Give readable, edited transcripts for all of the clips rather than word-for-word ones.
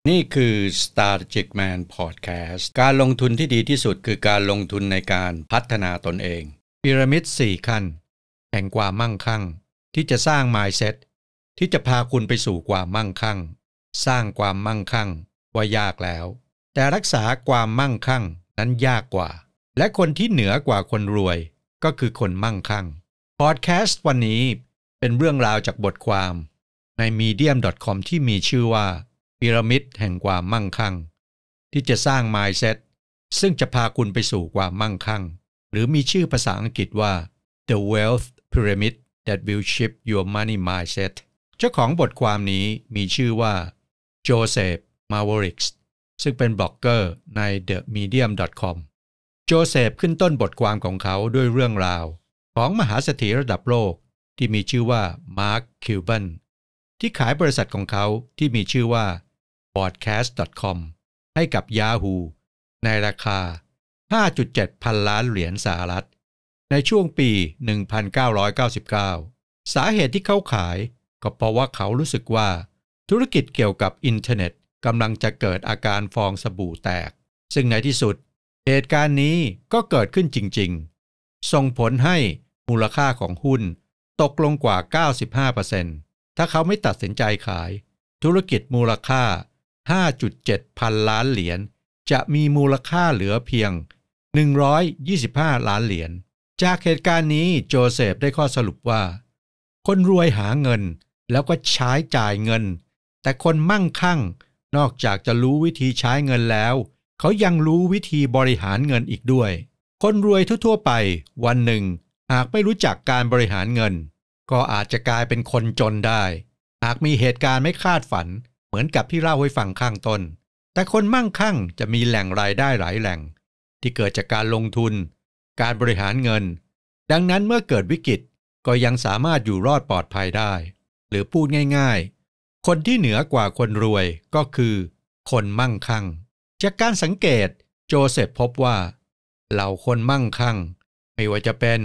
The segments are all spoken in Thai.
นี่คือ Strategic Man Podcast การลงทุนที่ดีที่สุดคือการลงทุนในการพัฒนาตนเองพีระมิด4ขั้นแห่งความมั่งคั่งที่จะสร้าง mindset ที่จะพาคุณไปสู่ความมั่งคั่งสร้างความมั่งคั่งว่ายากแล้วแต่รักษาความมั่งคั่งนั้นยากกว่าและคนที่เหนือกว่าคนรวยก็คือคนมั่งคั่ง Podcast วันนี้เป็นเรื่องราวจากบทความใน medium.com ที่มีชื่อว่าพีระมิดแห่งความมั่งคั่งที่จะสร้าง mindset ซึ่งจะพาคุณไปสู่ความมั่งคั่งหรือมีชื่อภาษาอังกฤษว่า The Wealth Pyramid That Will Shift Your Money Mindset เจ้าของบทความนี้มีชื่อว่าโจเซฟมาโวริกส์ซึ่งเป็นบล็อกเกอร์ใน themedium.com โจเซฟขึ้นต้นบทความของเขาด้วยเรื่องราวของมหาเศรษฐีระดับโลกที่มีชื่อว่ามาร์ค คิวบันที่ขายบริษัทของเขาที่มีชื่อว่าpodcast.com ให้กับ Yahoo ในราคา 5.7 พันล้านเหรียญสหรัฐในช่วงปี 1999 สาเหตุที่เขาขายก็เพราะว่าเขารู้สึกว่าธุรกิจเกี่ยวกับอินเทอร์เน็ตกำลังจะเกิดอาการฟองสบู่แตกซึ่งในที่สุดเหตุการณ์นี้ก็เกิดขึ้นจริงๆส่งผลให้มูลค่าของหุ้นตกลงกว่า 95% ถ้าเขาไม่ตัดสินใจขายธุรกิจมูลค่า 5.7 พันล้านเหรียญจะมีมูลค่าเหลือเพียง125ล้านเหรียญจากเหตุการณ์นี้โจเซฟได้ข้อสรุปว่าคนรวยหาเงินแล้วก็ใช้จ่ายเงินแต่คนมั่งคั่งนอกจากจะรู้วิธีใช้เงินแล้วเขายังรู้วิธีบริหารเงินอีกด้วยคนรวยทั่วๆไปวันหนึ่งหากไม่รู้จักการบริหารเงินก็อาจจะกลายเป็นคนจนได้หากมีเหตุการณ์ไม่คาดฝันเหมือนกับที่เล่าให้ฟังข้างต้นแต่คนมั่งคั่งจะมีแหล่งรายได้หลายแหล่งที่เกิดจากการลงทุนการบริหารเงินดังนั้นเมื่อเกิดวิกฤตก็ยังสามารถอยู่รอดปลอดภัยได้หรือพูดง่ายๆคนที่เหนือกว่าคนรวยก็คือคนมั่งคั่งจากการสังเกตโจเซฟพบว่าเหล่าคนมั่งคั่งไม่ว่าจะเป็น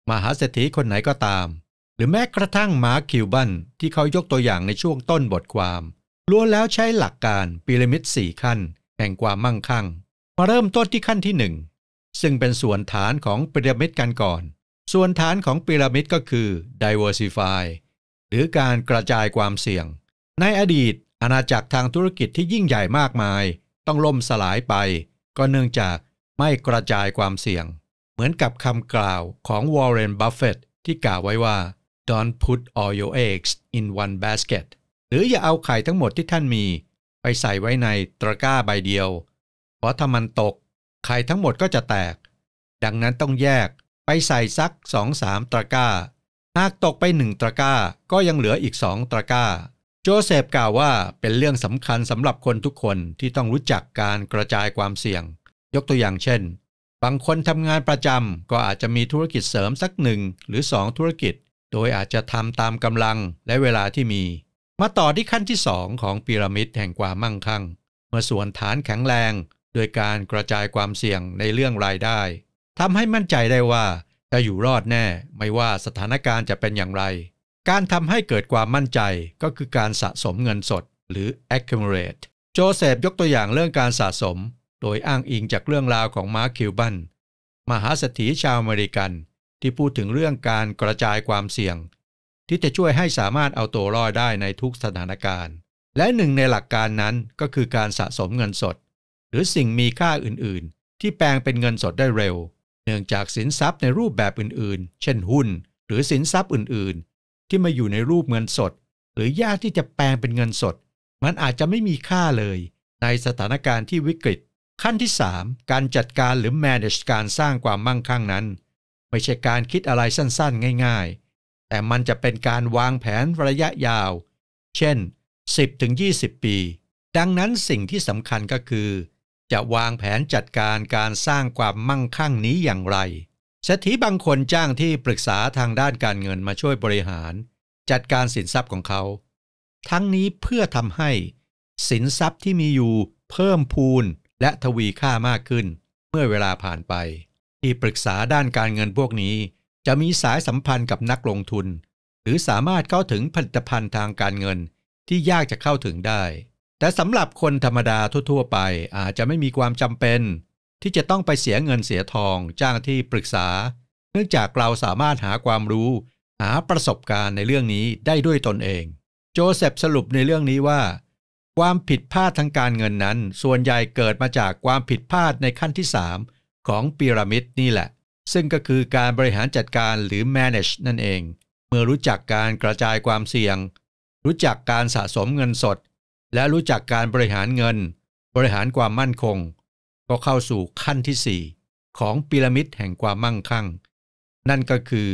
มหาเศรษฐีคนไหนก็ตามหรือแม้กระทั่งมาร์ค คิวบันที่เขายกตัวอย่างในช่วงต้นบทความล้วนแล้วใช้หลักการพีระมิด4ขั้นแห่งความมั่งคั่งมาเริ่มต้นที่ขั้นที่1ซึ่งเป็นส่วนฐานของพีระมิดกันก่อนส่วนฐานของพีระมิดก็คือ diversify หรือการกระจายความเสี่ยงในอดีตอาณาจักรทางธุรกิจที่ยิ่งใหญ่มากมายต้องล่มสลายไปก็เนื่องจากไม่กระจายความเสี่ยงเหมือนกับคำกล่าวของวอร์เรน บัฟเฟตต์ที่กล่าวไว้ว่า Don't put all your eggs in one basket หรืออย่าเอาไข่ทั้งหมดที่ท่านมีไปใส่ไว้ในตะกร้าใบเดียวเพราะถ้ามันตกไข่ทั้งหมดก็จะแตกดังนั้นต้องแยกไปใส่สัก 2-3 ตะกร้าหากตกไป1ตะกร้าก็ยังเหลืออีก2ตะกร้าโจเซฟกล่าวว่าเป็นเรื่องสำคัญสำหรับคนทุกคนที่ต้องรู้จักการกระจายความเสี่ยงยกตัวอย่างเช่นบางคนทำงานประจำก็อาจจะมีธุรกิจเสริมสัก1หรือ2ธุรกิจโดยอาจจะทำตามกำลังและเวลาที่มีมาต่อที่ขั้นที่2ของพีระมิดแห่งความมั่งคั่งเมื่อส่วนฐานแข็งแรงโดยการกระจายความเสี่ยงในเรื่องรายได้ทำให้มั่นใจได้ว่าจะอยู่รอดแน่ไม่ว่าสถานการณ์จะเป็นอย่างไรการทำให้เกิดความมั่นใจก็คือการสะสมเงินสดหรือ accumulate โจเซฟยกตัวอย่างเรื่องการสะสมโดยอ้างอิงจากเรื่องราวของมาร์ค คิวบันมหาเศรษฐีชาวอเมริกันที่พูดถึงเรื่องการกระจายความเสี่ยงที่จะช่วยให้สามารถเอาตัวรอดได้ในทุกสถานการณ์และหนึ่งในหลักการนั้นก็คือการสะสมเงินสดหรือสิ่งมีค่าอื่นๆที่แปลงเป็นเงินสดได้เร็วเนื่องจากสินทรัพย์ในรูปแบบอื่นๆเช่นหุ้นหรือสินทรัพย์อื่นๆที่มาอยู่ในรูปเงินสดหรือยากที่จะแปลงเป็นเงินสดมันอาจจะไม่มีค่าเลยในสถานการณ์ที่วิกฤตขั้นที่3การจัดการหรือ manage การสร้างความมั่งคั่งนั้นไม่ใช่การคิดอะไรสั้นๆง่ายๆแต่มันจะเป็นการวางแผนระยะยาวเช่น 10-20 ปีดังนั้นสิ่งที่สำคัญก็คือจะวางแผนจัดการการสร้างความมั่งคั่งนี้อย่างไรเศรษฐีบางคนจ้างที่ปรึกษาทางด้านการเงินมาช่วยบริหารจัดการสินทรัพย์ของเขาทั้งนี้เพื่อทำให้สินทรัพย์ที่มีอยู่เพิ่มพูนและทวีค่ามากขึ้นเมื่อเวลาผ่านไปที่ปรึกษาด้านการเงินพวกนี้จะมีสายสัมพันธ์กับนักลงทุนหรือสามารถเข้าถึงผลิตภัณฑ์ทางการเงินที่ยากจะเข้าถึงได้ แต่สำหรับคนธรรมดาทั่วๆไปอาจจะไม่มีความจำเป็นที่จะต้องไปเสียเงินเสียทองจ้างที่ปรึกษาเนื่องจากเราสามารถหาความรู้หาประสบการณ์ในเรื่องนี้ได้ด้วยตนเองโจเซฟสรุปในเรื่องนี้ว่าความผิดพลาดทางการเงินนั้นส่วนใหญ่เกิดมาจากความผิดพลาดในขั้นที่3ของพีระมิดนี่แหละซึ่งก็คือการบริหารจัดการหรือ manage นั่นเองเมื่อรู้จักการกระจายความเสี่ยงรู้จักการสะสมเงินสดและรู้จักการบริหารเงินบริหารความมั่นคงก็เข้าสู่ขั้นที่4ของพีระมิดแห่งความมั่งคั่งนั่นก็คือ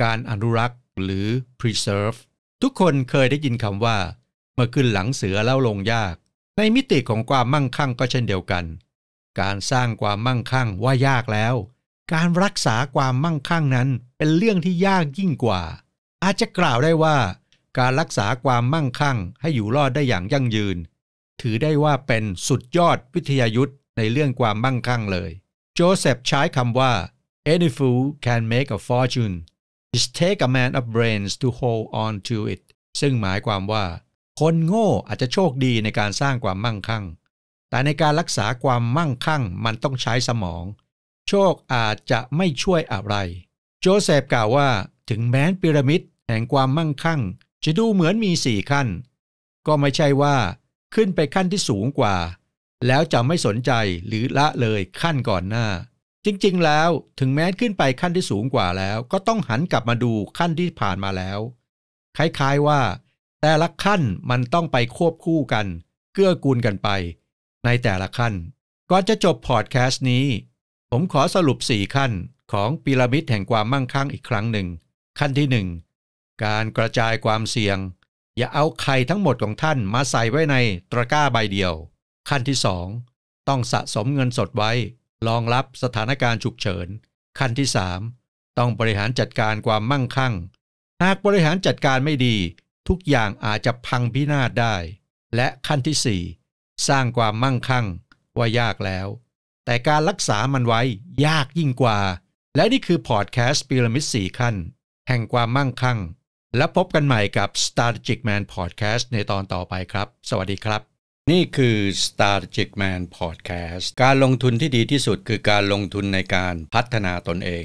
การอนุรักษ์หรือ preserve ทุกคนเคยได้ยินคำว่าเมื่อขึ้นหลังเสือแล้วลงยากในมิติของความมั่งคั่งก็เช่นเดียวกันการสร้างความมั่งคั่งว่ายากแล้วการรักษาความมั่งคั่งนั้นเป็นเรื่องที่ยากยิ่งกว่าอาจจะกล่าวได้ว่าการรักษาความมั่งคั่งให้อยู่รอดได้อย่างยั่งยืนถือได้ว่าเป็นสุดยอดวิทยายุทธ์ในเรื่องความมั่งคั่งเลยโจเซฟใช้คำว่า Any fool can make a fortune it takes a man of brains to hold on to it ซึ่งหมายความว่าคนโง่อาจจะโชคดีในการสร้างความมั่งคั่งแต่ในการรักษาความมั่งคั่งมันต้องใช้สมองโชคอาจจะไม่ช่วยอะไรโจเซฟกล่าวว่าถึงแม้พีระมิดแห่งความมั่งคั่งจะดูเหมือนมี4ขั้นก็ไม่ใช่ว่าขึ้นไปขั้นที่สูงกว่าแล้วจะไม่สนใจหรือละเลยขั้นก่อนหน้าจริงๆแล้วถึงแม้ขึ้นไปขั้นที่สูงกว่าแล้วก็ต้องหันกลับมาดูขั้นที่ผ่านมาแล้วคล้ายๆว่าแต่ละขั้นมันต้องไปควบคู่กันเกื้อกูลกันไปในแต่ละขั้นก่อนจะจบพอดแคสต์นี้ผมขอสรุป4ขั้นของพีระมิดแห่งความมั่งคั่งอีกครั้งหนึ่งขั้นที่1การกระจายความเสี่ยงอย่าเอาไข่ทั้งหมดของท่านมาใส่ไว้ในตะกร้าใบเดียวขั้นที่2ต้องสะสมเงินสดไว้รองรับสถานการณ์ฉุกเฉินขั้นที่3ต้องบริหารจัดการความมั่งคั่งหากบริหารจัดการไม่ดีทุกอย่างอาจจะพังพินาศได้และขั้นที่4สร้างความมั่งคั่งว่ายากแล้วแต่การรักษามันไว้ยากยิ่งกว่าและนี่คือพอดแคสต์พีระมิด4ขั้นแห่งความมั่งคั่งและพบกันใหม่กับ Strategic Man Podcast ในตอนต่อไปครับสวัสดีครับนี่คือ Strategic Man Podcast การลงทุนที่ดีที่สุดคือการลงทุนในการพัฒนาตนเอง